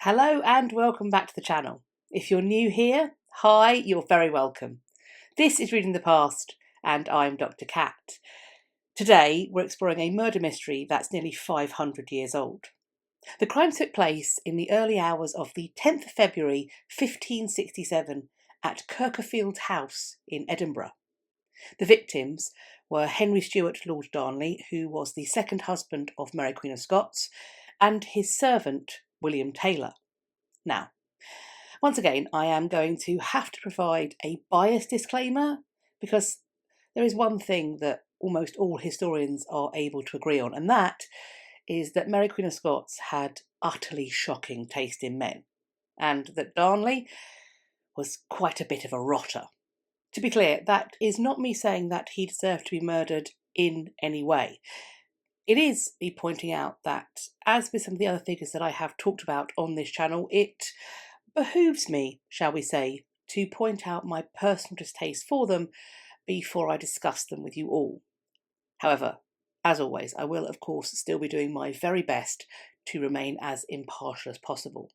Hello and welcome back to the channel. If you're new here, hi, you're very welcome. This is Reading the Past and I'm Dr. Cat. Today we're exploring a murder mystery that's nearly 500 years old. The crime took place in the early hours of the 10th of February 1567 at Kirker Field house in Edinburgh. The victims were Henry Stuart, Lord Darnley, who was the second husband of Mary Queen of Scots, and his servant William Taylor. Now, once again, I am going to have to provide a bias disclaimer because there is one thing that almost all historians are able to agree on, and that is that Mary Queen of Scots had utterly shocking taste in men, and that Darnley was quite a bit of a rotter. To be clear, that is not me saying that he deserved to be murdered in any way. It is me pointing out that, as with some of the other figures that I have talked about on this channel, it behooves me, shall we say, to point out my personal distaste for them before I discuss them with you all. However, as always, I will of course still be doing my very best to remain as impartial as possible.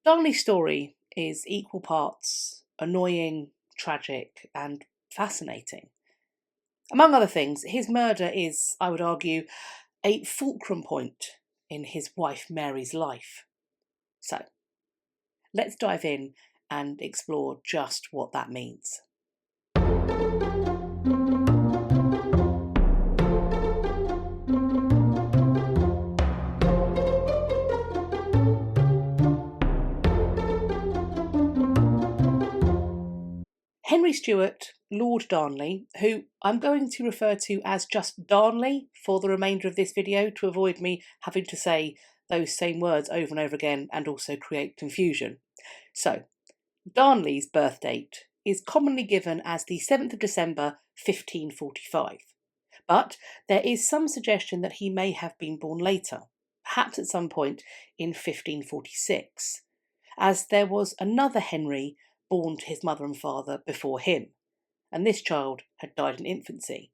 Darnley's story is equal parts annoying, tragic, and fascinating. Among other things, his murder is, I would argue, a fulcrum point in his wife Mary's life. So, let's dive in and explore just what that means. Henry Stuart, Lord Darnley, who I'm going to refer to as just Darnley for the remainder of this video to avoid me having to say those same words over and over again and also create confusion. So, Darnley's birth date is commonly given as the 7th of December 1545, but there is some suggestion that he may have been born later, perhaps at some point in 1546, as there was another Henry born to his mother and father before him, and this child had died in infancy.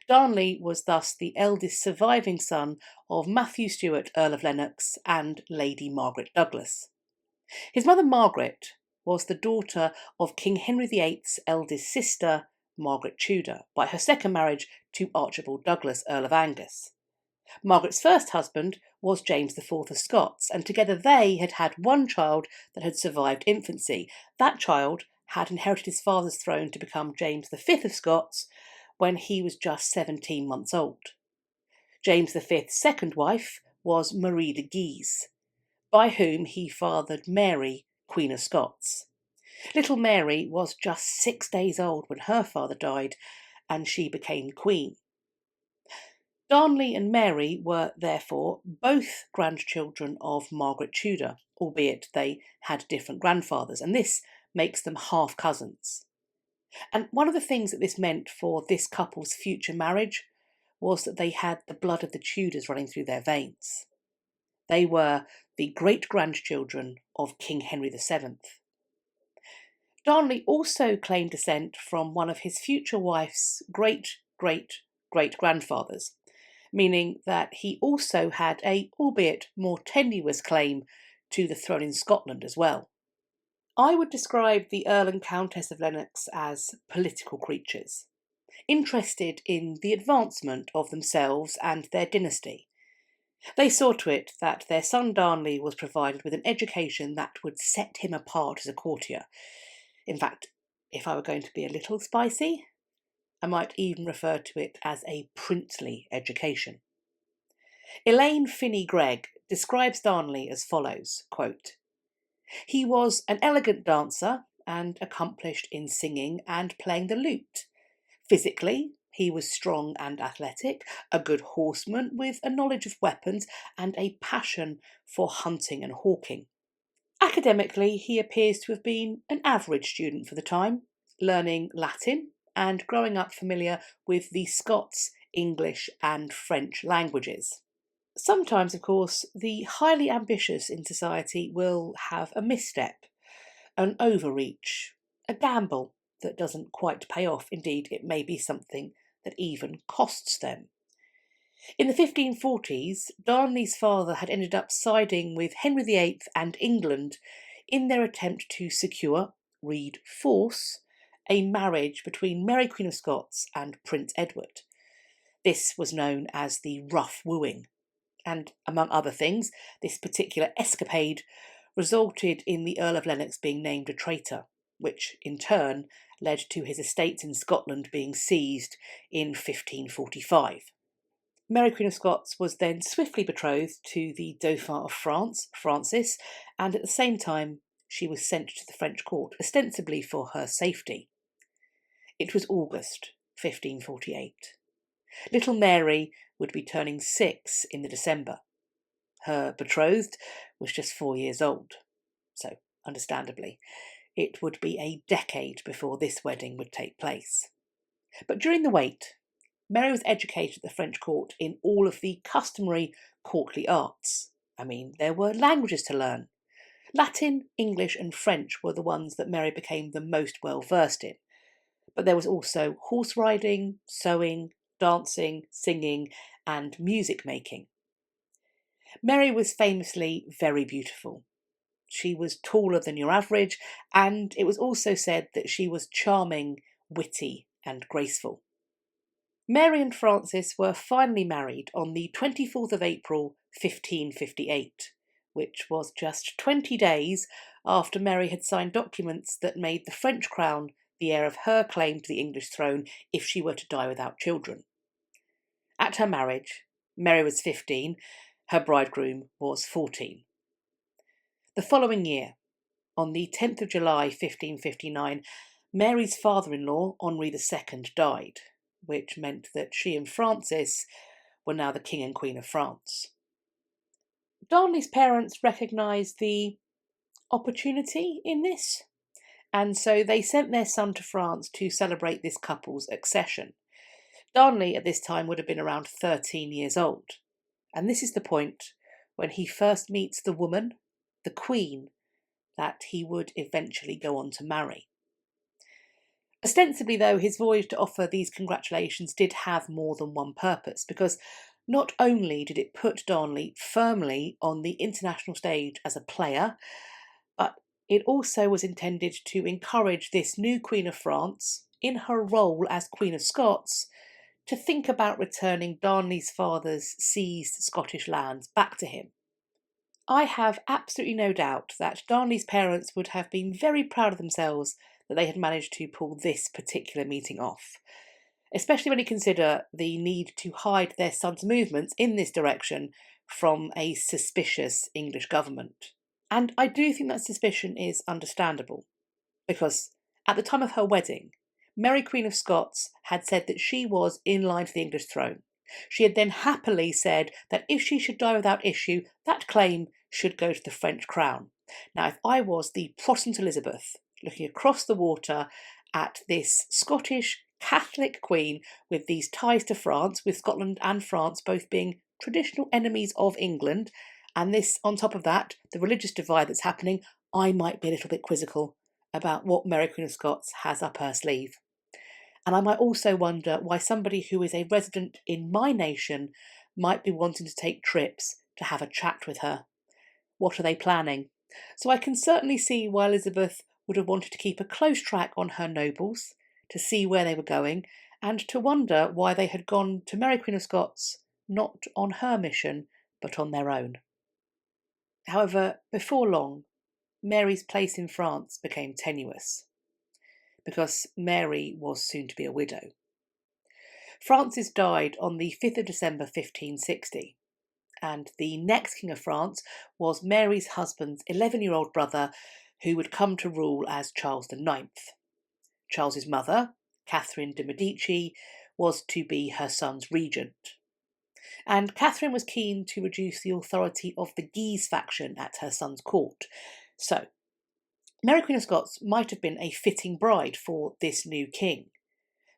Darnley was thus the eldest surviving son of Matthew Stuart, Earl of Lennox, and Lady Margaret Douglas. His mother Margaret was the daughter of King Henry VIII's eldest sister, Margaret Tudor, by her second marriage to Archibald Douglas, Earl of Angus. Margaret's first husband was James IV of Scots, and together they had had one child that had survived infancy. That child had inherited his father's throne to become James V of Scots when he was just 17 months old. James V's second wife was Marie de Guise, by whom he fathered Mary, Queen of Scots. Little Mary was just 6 days old when her father died, and she became queen. Darnley and Mary were therefore both grandchildren of Margaret Tudor, albeit they had different grandfathers, and this makes them half cousins. And one of the things that this meant for this couple's future marriage was that they had the blood of the Tudors running through their veins. They were the great-grandchildren of King Henry VII. Darnley also claimed descent from one of his future wife's great-great-great-grandfathers, meaning that he also had a, albeit more tenuous, claim to the throne in Scotland as well. I would describe the Earl and Countess of Lennox as political creatures, interested in the advancement of themselves and their dynasty. They saw to it that their son Darnley was provided with an education that would set him apart as a courtier. In fact, if I were going to be a little spicy, I might even refer to it as a princely education. Elaine Finney-Gregg describes Darnley as follows, quote, "He was an elegant dancer and accomplished in singing and playing the lute. Physically, he was strong and athletic, a good horseman with a knowledge of weapons and a passion for hunting and hawking. Academically, he appears to have been an average student for the time, learning Latin and growing up familiar with the Scots, English and French languages. Sometimes, of course, the highly ambitious in society will have a misstep, an overreach, a gamble that doesn't quite pay off. Indeed, it may be something that even costs them. In the 1540s, Darnley's father had ended up siding with Henry VIII and England in their attempt to secure, read force, a marriage between Mary Queen of Scots and Prince Edward. This was known as the rough wooing, and among other things, this particular escapade resulted in the Earl of Lennox being named a traitor, which in turn led to his estates in Scotland being seized in 1545. Mary Queen of Scots was then swiftly betrothed to the Dauphin of France, Francis, and at the same time she was sent to the French court, ostensibly for her safety. It was August 1548. Little Mary would be turning 6 in the December. Her betrothed was just 4 years old, so understandably, it would be a decade before this wedding would take place. But during the wait, Mary was educated at the French court in all of the customary courtly arts. I mean, there were languages to learn. Latin, English and French were the ones that Mary became the most well versed in. But there was also horse riding, sewing, dancing, singing and music making. Mary was famously very beautiful. She was taller than your average, and it was also said that she was charming, witty and graceful. Mary and Francis were finally married on the 24th of April 1558, which was just 20 days after Mary had signed documents that made the French crown the heir of her claim to the English throne if she were to die without children. At her marriage, Mary was 15, her bridegroom was 14. The following year, on the 10th of July 1559, Mary's father-in-law, Henri II, died, which meant that she and Francis were now the King and Queen of France. Darnley's parents recognised the opportunity in this, and so they sent their son to France to celebrate this couple's accession. Darnley at this time would have been around 13 years old, and this is the point when he first meets the woman, the Queen, that he would eventually go on to marry. Ostensibly, though, his voyage to offer these congratulations did have more than one purpose, because not only did it put Darnley firmly on the international stage as a player, but it also was intended to encourage this new Queen of France, in her role as Queen of Scots, to think about returning Darnley's father's seized Scottish lands back to him. I have absolutely no doubt that Darnley's parents would have been very proud of themselves that they had managed to pull this particular meeting off, especially when you consider the need to hide their son's movements in this direction from a suspicious English government. And I do think that suspicion is understandable, because at the time of her wedding, Mary Queen of Scots had said that she was in line for the English throne. She had then happily said that if she should die without issue, that claim should go to the French crown. Now, if I was the Protestant Elizabeth, looking across the water at this Scottish Catholic Queen with these ties to France, with Scotland and France both being traditional enemies of England, and this, on top of that, the religious divide that's happening, I might be a little bit quizzical about what Mary Queen of Scots has up her sleeve. And I might also wonder why somebody who is a resident in my nation might be wanting to take trips to have a chat with her. What are they planning? So I can certainly see why Elizabeth would have wanted to keep a close track on her nobles, to see where they were going, and to wonder why they had gone to Mary Queen of Scots, not on her mission, but on their own. However, before long, Mary's place in France became tenuous, because Mary was soon to be a widow. Francis died on the 5th of December 1560, and the next King of France was Mary's husband's 11-year-old brother, who would come to rule as Charles IX. Charles's mother, Catherine de' Medici, was to be her son's regent. And Catherine was keen to reduce the authority of the Guise faction at her son's court. So, Mary Queen of Scots might have been a fitting bride for this new king,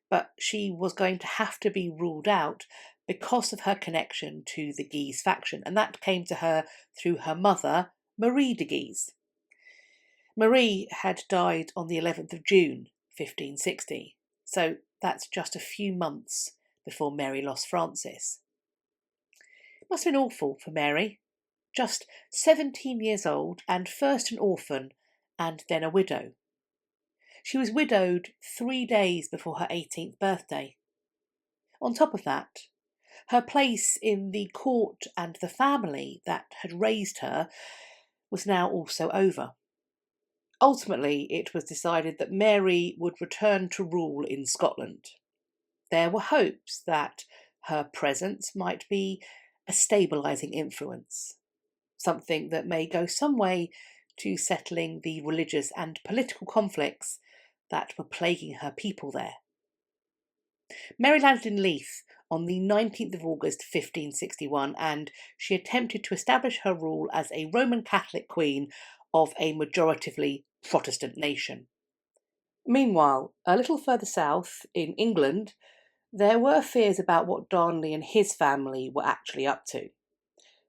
but she was going to have to be ruled out because of her connection to the Guise faction, and that came to her through her mother, Marie de Guise. Marie had died on the 11th of June 1560, so that's just a few months before Mary lost Francis. Must have been awful for Mary. Just 17 years old and first an orphan and then a widow. She was widowed 3 days before her 18th birthday. On top of that, her place in the court and the family that had raised her was now also over. Ultimately, it was decided that Mary would return to rule in Scotland. There were hopes that her presence might be a stabilising influence, something that may go some way to settling the religious and political conflicts that were plaguing her people there. Mary landed in Leith on the 19th of August 1561, and she attempted to establish her rule as a Roman Catholic queen of a majoritively Protestant nation. Meanwhile, a little further south, in England, there were fears about what Darnley and his family were actually up to.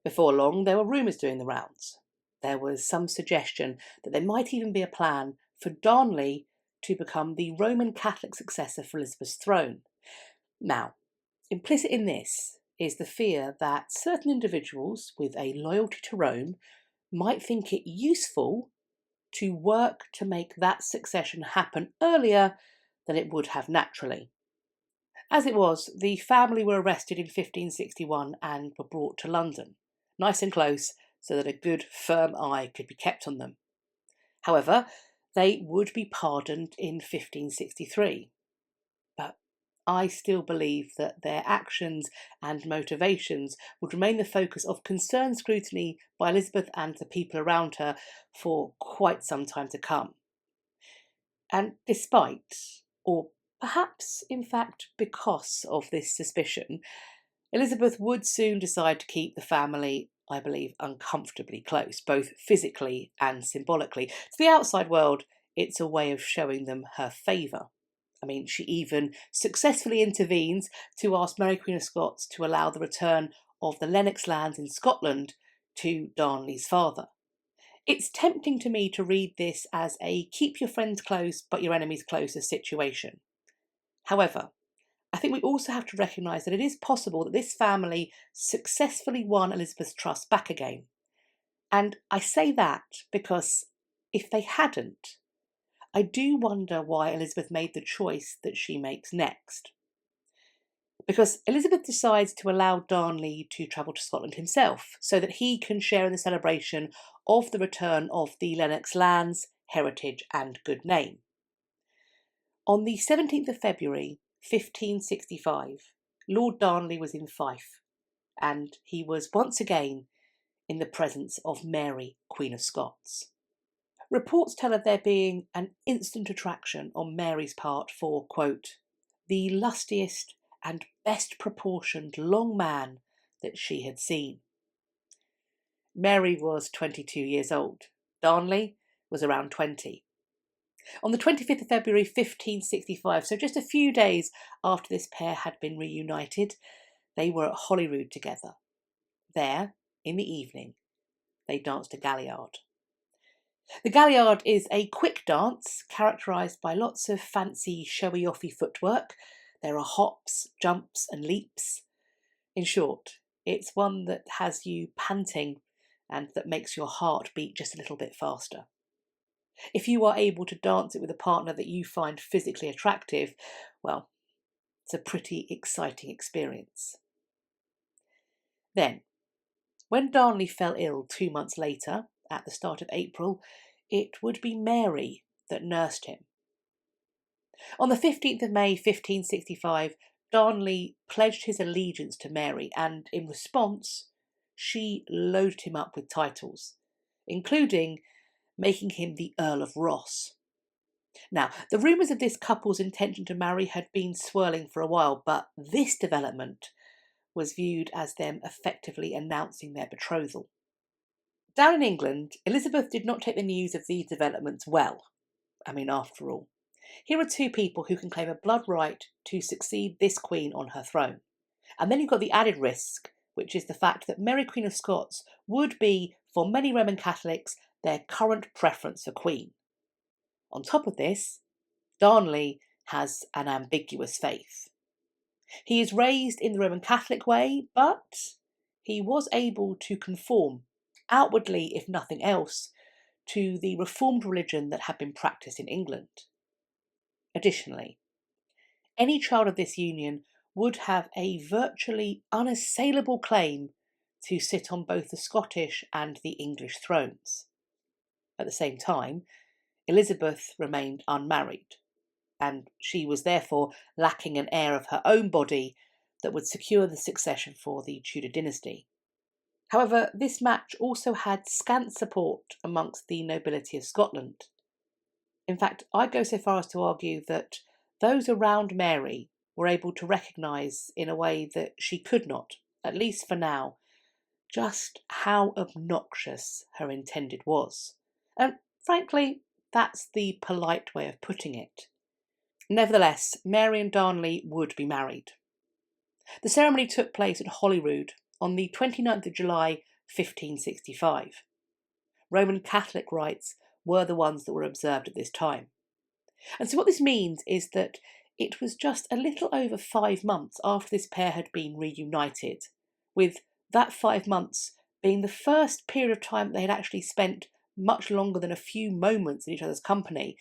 Before long, there were rumours doing the rounds. There was some suggestion that there might even be a plan for Darnley to become the Roman Catholic successor for Elizabeth's throne. Now, implicit in this is the fear that certain individuals with a loyalty to Rome might think it useful to work to make that succession happen earlier than it would have naturally. As it was, the family were arrested in 1561 and were brought to London, nice and close, so that a good, firm eye could be kept on them. However, they would be pardoned in 1563. But I still believe that their actions and motivations would remain the focus of concerned scrutiny by Elizabeth and the people around her for quite some time to come. And despite, or perhaps in fact because of this suspicion, Elizabeth would soon decide to keep the family, I believe, uncomfortably close, both physically and symbolically. To the outside world, it's a way of showing them her favour. I mean, she even successfully intervenes to ask Mary Queen of Scots to allow the return of the Lennox lands in Scotland to Darnley's father. It's tempting to me to read this as a keep your friends close but your enemies closer situation. However, I think we also have to recognise that it is possible that this family successfully won Elizabeth's trust back again. And I say that because if they hadn't, I do wonder why Elizabeth made the choice that she makes next. Because Elizabeth decides to allow Darnley to travel to Scotland himself so that he can share in the celebration of the return of the Lennox lands, heritage and good name. On the 17th of February 1565, Lord Darnley was in Fife, and he was once again in the presence of Mary, Queen of Scots. Reports tell of there being an instant attraction on Mary's part for, quote, the lustiest and best proportioned long man that she had seen. Mary was 22 years old. Darnley was around 20. On the 25th of February 1565, so just a few days after this pair had been reunited, they were at Holyrood together. There, in the evening, they danced a galliard. The galliard is a quick dance characterised by lots of fancy showy-offy footwork. There are hops, jumps and leaps. In short, it's one that has you panting and that makes your heart beat just a little bit faster. If you are able to dance it with a partner that you find physically attractive, well, it's a pretty exciting experience. Then, when Darnley fell ill 2 months later, at the start of April, it would be Mary that nursed him. On the 15th of May 1565, Darnley pledged his allegiance to Mary, and in response, she loaded him up with titles, including making him the Earl of Ross. Now, the rumours of this couple's intention to marry had been swirling for a while, but this development was viewed as them effectively announcing their betrothal. Down in England, Elizabeth did not take the news of these developments well. I mean, after all, here are two people who can claim a blood right to succeed this queen on her throne. And then you've got the added risk, which is the fact that Mary Queen of Scots would be, for many Roman Catholics, their current preference for queen. On top of this, Darnley has an ambiguous faith. He is raised in the Roman Catholic way, but he was able to conform, outwardly if nothing else, to the reformed religion that had been practised in England. Additionally, any child of this union would have a virtually unassailable claim to sit on both the Scottish and the English thrones. At the same time, Elizabeth remained unmarried, and she was therefore lacking an heir of her own body that would secure the succession for the Tudor dynasty. However, this match also had scant support amongst the nobility of Scotland. In fact, I go so far as to argue that those around Mary were able to recognise in a way that she could not, at least for now, just how obnoxious her intended was. And frankly, that's the polite way of putting it. Nevertheless, Mary and Darnley would be married. The ceremony took place at Holyrood on the 29th of July 1565. Roman Catholic rites were the ones that were observed at this time. And so what this means is that it was just a little over 5 months after this pair had been reunited, with that 5 months being the first period of time they had actually spent much longer than a few moments in each other's company.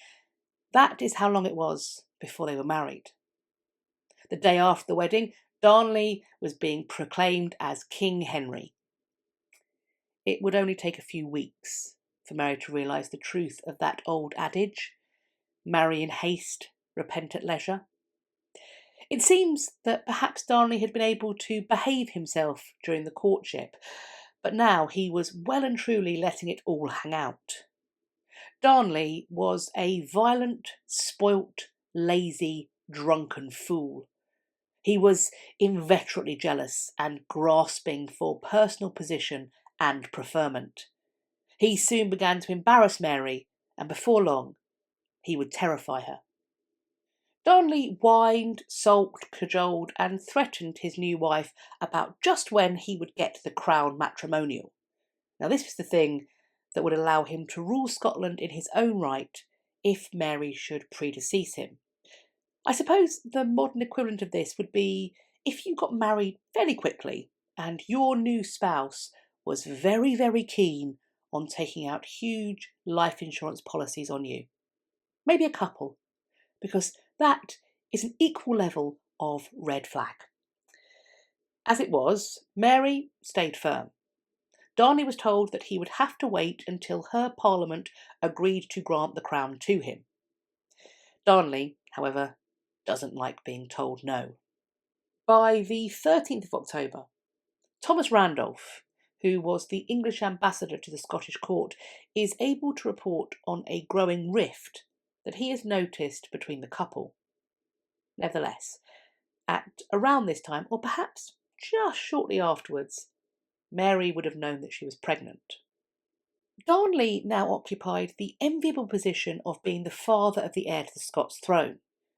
That is how long it was before they were married. The day after the wedding, Darnley was being proclaimed as King Henry. It would only take a few weeks for Mary to realise the truth of that old adage, marry in haste, repent at leisure. It seems that perhaps Darnley had been able to behave himself during the courtship, but now he was well and truly letting it all hang out. Darnley was a violent, spoilt, lazy, drunken fool. He was inveterately jealous and grasping for personal position and preferment. He soon began to embarrass Mary, and before long, he would terrify her. Darnley whined, sulked, cajoled, and threatened his new wife about just when he would get the crown matrimonial. Now, this was the thing that would allow him to rule Scotland in his own right if Mary should predecease him. I suppose the modern equivalent of this would be if you got married fairly quickly and your new spouse was very, very keen on taking out huge life insurance policies on you. Maybe a couple, because that is an equal level of red flag. As it was, Mary stayed firm. Darnley was told that he would have to wait until her parliament agreed to grant the crown to him. Darnley, however, doesn't like being told no. By the 13th of October, Thomas Randolph, who was the English ambassador to the Scottish court, is able to report on a growing rift that he has noticed between the couple. Nevertheless, at around this time, or perhaps just shortly afterwards, Mary would have known that she was pregnant. Darnley now occupied the enviable position of being the father of the heir to the Scots throne,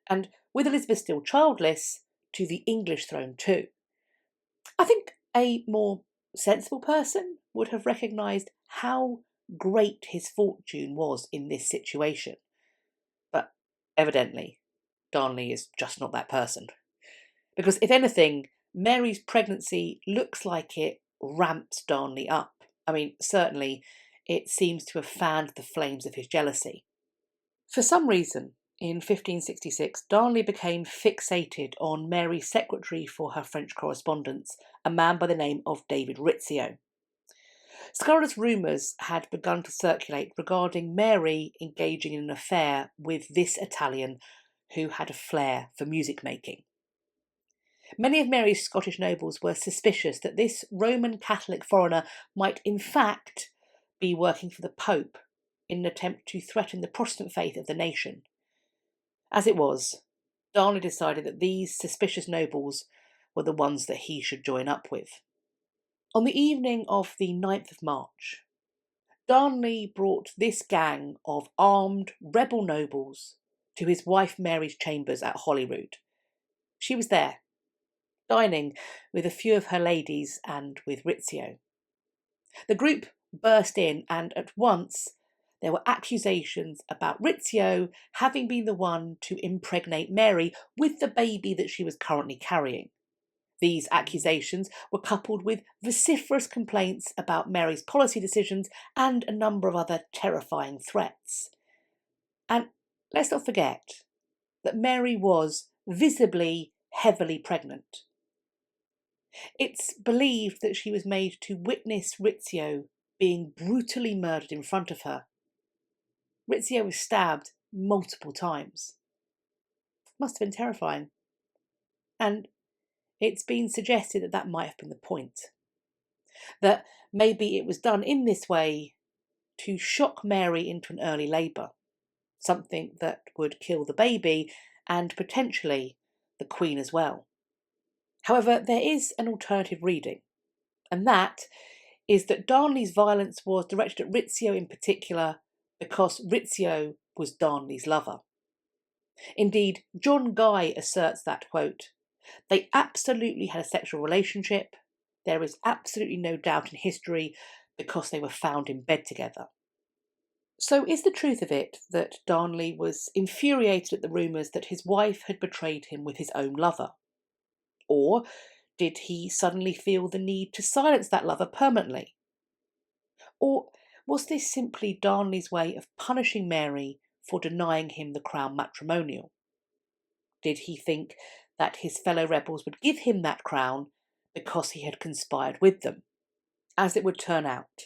and with Elizabeth still childless, to the English throne too. I think a more sensible person would have recognised how great his fortune was in this situation. But evidently, Darnley is just not that person. Because if anything, Mary's pregnancy looks like it ramped Darnley up. I mean, certainly it seems to have fanned the flames of his jealousy. For some reason, in 1566, Darnley became fixated on Mary's secretary for her French correspondence, a man by the name of David Rizzio. Scurrilous rumours had begun to circulate regarding Mary engaging in an affair with this Italian who had a flair for music making. Many of Mary's Scottish nobles were suspicious that this Roman Catholic foreigner might in fact be working for the Pope in an attempt to threaten the Protestant faith of the nation. As it was, Darnley decided that these suspicious nobles were the ones that he should join up with. On the evening of the 9th of March, Darnley brought this gang of armed rebel nobles to his wife Mary's chambers at Holyrood. She was there, dining with a few of her ladies and with Rizzio. The group burst in, and at once there were accusations about Rizzio having been the one to impregnate Mary with the baby that she was currently carrying. These accusations were coupled with vociferous complaints about Mary's policy decisions and a number of other terrifying threats. And let's not forget that Mary was visibly heavily pregnant. It's believed that she was made to witness Rizzio being brutally murdered in front of her. Rizzio was stabbed multiple times. Must have been terrifying. And it's been suggested that that might have been the point. That maybe it was done in this way to shock Mary into an early labour, something that would kill the baby and potentially the Queen as well. However, there is an alternative reading, and that is that Darnley's violence was directed at Rizzio in particular because Rizzio was Darnley's lover. Indeed, John Guy asserts that, quote, "They absolutely had a sexual relationship. There is absolutely no doubt in history because they were found in bed together." So is the truth of it that Darnley was infuriated at the rumours that his wife had betrayed him with his own lover? Or did he suddenly feel the need to silence that lover permanently? Or was this simply Darnley's way of punishing Mary for denying him the crown matrimonial? Did he think that his fellow rebels would give him that crown because he had conspired with them? As it would turn out,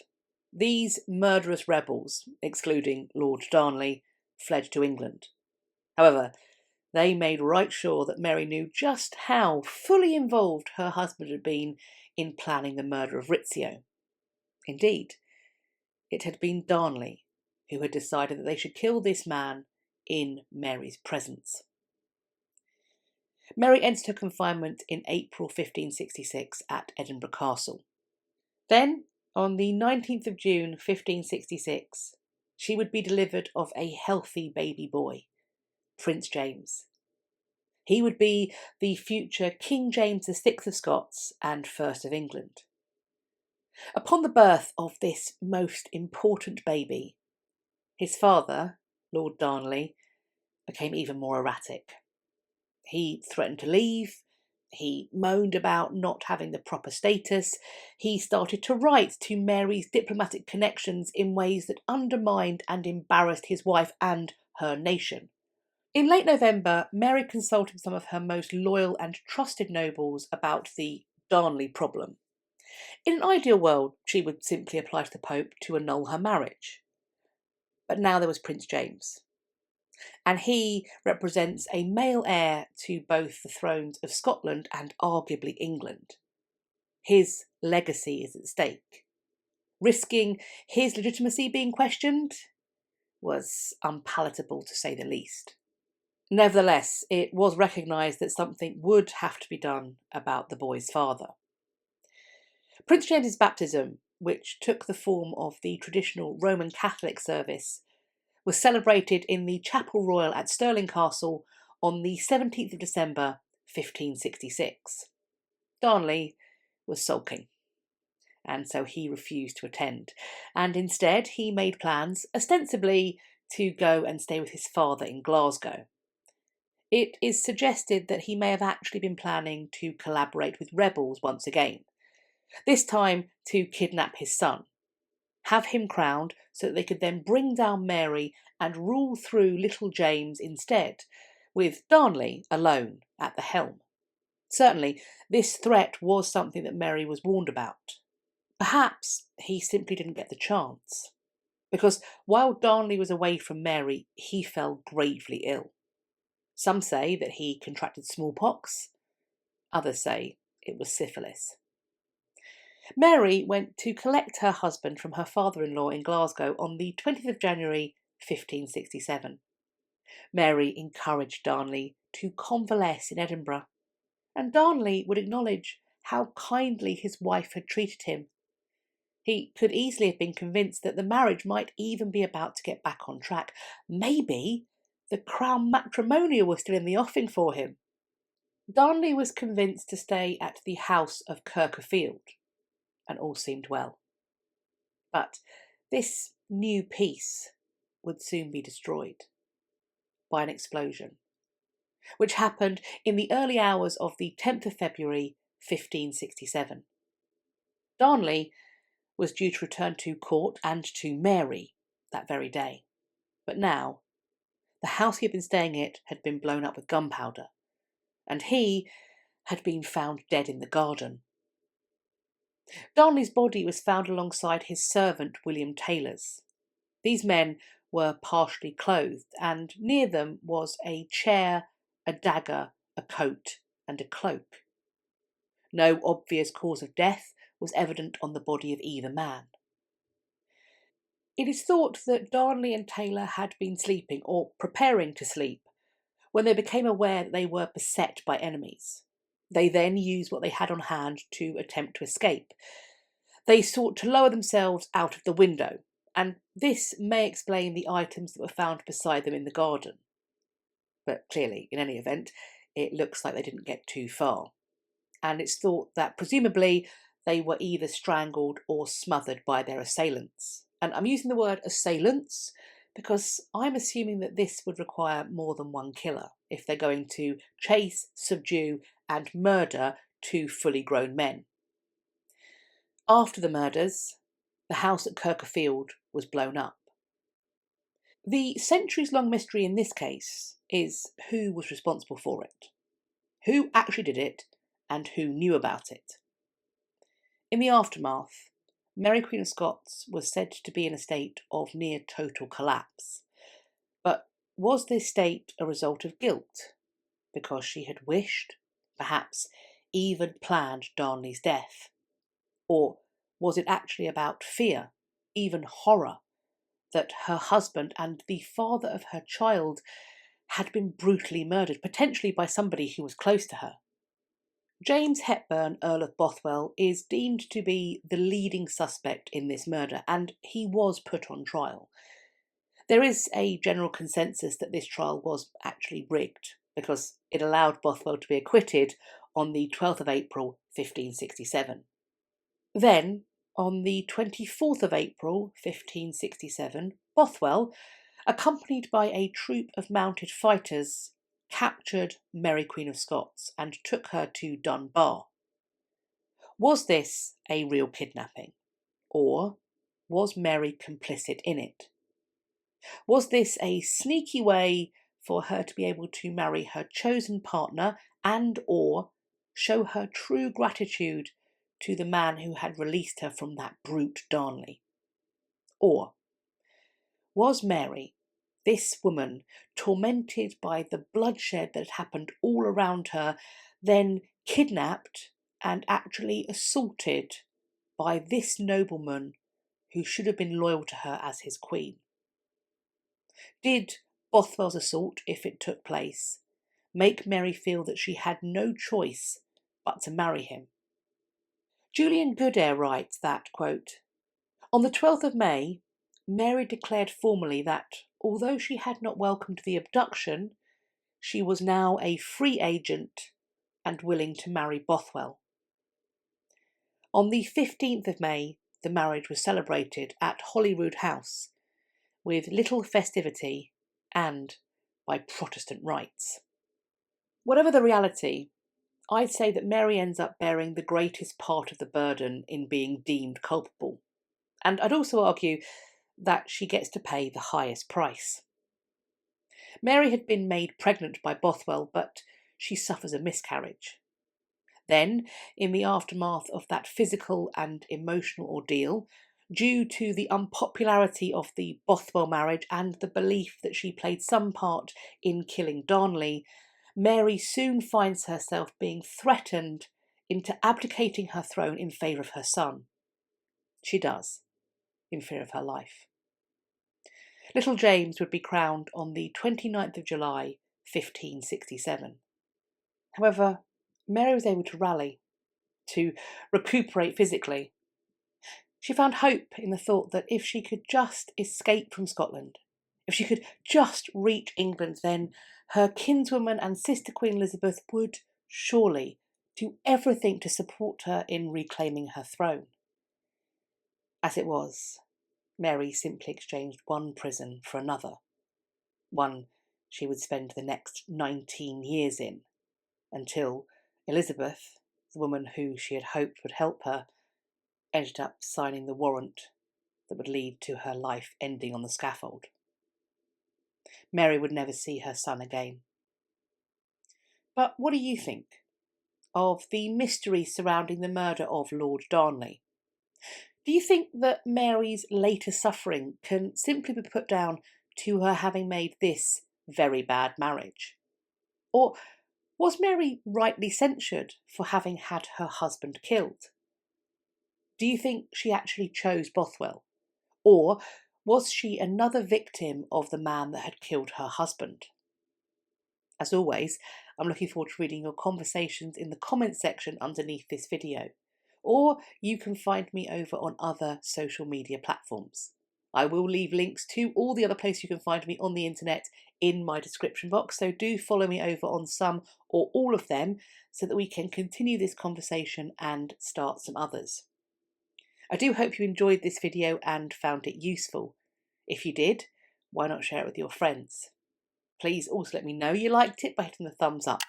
these murderous rebels, excluding Lord Darnley, fled to England. However, they made right sure that Mary knew just how fully involved her husband had been in planning the murder of Rizzio. Indeed, it had been Darnley who had decided that they should kill this man in Mary's presence. Mary entered her confinement in April 1566 at Edinburgh Castle. Then, on the 19th of June 1566, she would be delivered of a healthy baby boy, Prince James. He would be the future King James VI of Scots and First of England. Upon the birth of this most important baby, his father, Lord Darnley, became even more erratic. He threatened to leave, he moaned about not having the proper status, he started to write to Mary's diplomatic connections in ways that undermined and embarrassed his wife and her nation. In late November, Mary consulted some of her most loyal and trusted nobles about the Darnley problem. In an ideal world, she would simply apply to the Pope to annul her marriage. But now there was Prince James, and he represents a male heir to both the thrones of Scotland and arguably England. His legacy is at stake. Risking his legitimacy being questioned was unpalatable, to say the least. Nevertheless, it was recognised that something would have to be done about the boy's father. Prince James's baptism, which took the form of the traditional Roman Catholic service, was celebrated in the Chapel Royal at Stirling Castle on the 17th of December 1566. Darnley was sulking, and so he refused to attend, and instead he made plans, ostensibly, to go and stay with his father in Glasgow. It is suggested that he may have actually been planning to collaborate with rebels once again, this time to kidnap his son, have him crowned so that they could then bring down Mary and rule through little James instead, with Darnley alone at the helm. Certainly, this threat was something that Mary was warned about. Perhaps he simply didn't get the chance, because while Darnley was away from Mary, he fell gravely ill. Some say that he contracted smallpox, others say it was syphilis. Mary went to collect her husband from her father-in-law in Glasgow on the 20th of January 1567. Mary encouraged Darnley to convalesce in Edinburgh, and Darnley would acknowledge how kindly his wife had treated him. He could easily have been convinced that the marriage might even be about to get back on track. Maybe the crown matrimonial was still in the offing for him. Darnley was convinced to stay at the house of Kirker Field, and all seemed well. But this new peace would soon be destroyed by an explosion, which happened in the early hours of the 10th of February 1567. Darnley was due to return to court and to Mary that very day. But now, the house he had been staying at had been blown up with gunpowder, and he had been found dead in the garden. Darnley's body was found alongside his servant William Taylor's. These men were partially clothed, and near them was a chair, a dagger, a coat, and a cloak. No obvious cause of death was evident on the body of either man. It is thought that Darnley and Taylor had been sleeping, or preparing to sleep, when they became aware that they were beset by enemies. They then used what they had on hand to attempt to escape. They sought to lower themselves out of the window, and this may explain the items that were found beside them in the garden. But clearly, in any event, it looks like they didn't get too far. And it's thought that presumably they were either strangled or smothered by their assailants. And I'm using the word assailants because I'm assuming that this would require more than one killer if they're going to chase, subdue, and murder two fully grown men. After the murders, the house at Kirker Field was blown up. The centuries-long mystery in this case is who was responsible for it, who actually did it, and who knew about it. In the aftermath, Mary Queen of Scots was said to be in a state of near total collapse. But was this state a result of guilt, because she had wished, perhaps even planned Darnley's death? Or was it actually about fear, even horror, that her husband and the father of her child had been brutally murdered, potentially by somebody who was close to her? James Hepburn, Earl of Bothwell, is deemed to be the leading suspect in this murder, and he was put on trial. There is a general consensus that this trial was actually rigged, because it allowed Bothwell to be acquitted on the 12th of April 1567. Then, on the 24th of April 1567, Bothwell, accompanied by a troop of mounted fighters, captured Mary Queen of Scots and took her to Dunbar. Was this a real kidnapping, or was Mary complicit in it? Was this a sneaky way for her to be able to marry her chosen partner and or show her true gratitude to the man who had released her from that brute Darnley? Or was Mary, this woman, tormented by the bloodshed that had happened all around her, then kidnapped and actually assaulted by this nobleman who should have been loyal to her as his queen? Did Bothwell's assault, if it took place, make Mary feel that she had no choice but to marry him? Julian Goodare writes that, quote, "On the 12th of May, Mary declared formally that, although she had not welcomed the abduction, she was now a free agent and willing to marry Bothwell." On the 15th of May, the marriage was celebrated at Holyrood House with little festivity and by Protestant rites. Whatever the reality, I'd say that Mary ends up bearing the greatest part of the burden in being deemed culpable. And I'd also argue that she gets to pay the highest price. Mary had been made pregnant by Bothwell, but she suffers a miscarriage. Then, in the aftermath of that physical and emotional ordeal, due to the unpopularity of the Bothwell marriage and the belief that she played some part in killing Darnley, Mary soon finds herself being threatened into abdicating her throne in favour of her son. She does, in fear of her life. Little James would be crowned on the 29th of July, 1567. However, Mary was able to rally, to recuperate physically. She found hope in the thought that if she could just escape from Scotland, if she could just reach England, then her kinswoman and sister Queen Elizabeth would surely do everything to support her in reclaiming her throne. As it was, Mary simply exchanged one prison for another, one she would spend the next 19 years in, until Elizabeth, the woman who she had hoped would help her ended up signing the warrant that would lead to her life ending on the scaffold. Mary would never see her son again. But what do you think of the mystery surrounding the murder of Lord Darnley? Do you think that Mary's later suffering can simply be put down to her having made this very bad marriage? Or was Mary rightly censured for having had her husband killed? Do you think she actually chose Bothwell? Or was she another victim of the man that had killed her husband? As always, I'm looking forward to reading your conversations in the comments section underneath this video. Or you can find me over on other social media platforms. I will leave links to all the other places you can find me on the internet in my description box, so do follow me over on some or all of them so that we can continue this conversation and start some others. I do hope you enjoyed this video and found it useful. If you did, why not share it with your friends? Please also let me know you liked it by hitting the thumbs up.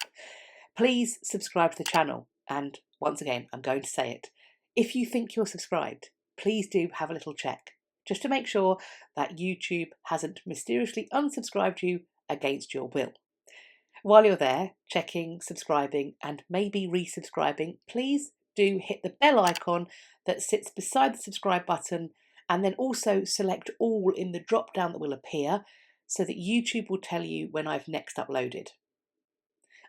Please subscribe to the channel, and once again, I'm going to say it. If you think you're subscribed, please do have a little check, just to make sure that YouTube hasn't mysteriously unsubscribed you against your will. While you're there, checking, subscribing, and maybe resubscribing, please do hit the bell icon that sits beside the subscribe button, and then also select all in the drop down that will appear so that YouTube will tell you when I've next uploaded.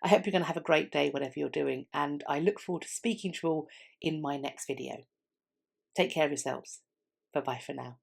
I hope you're going to have a great day whatever you're doing, and I look forward to speaking to you all in my next video. Take care of yourselves. Bye bye for now.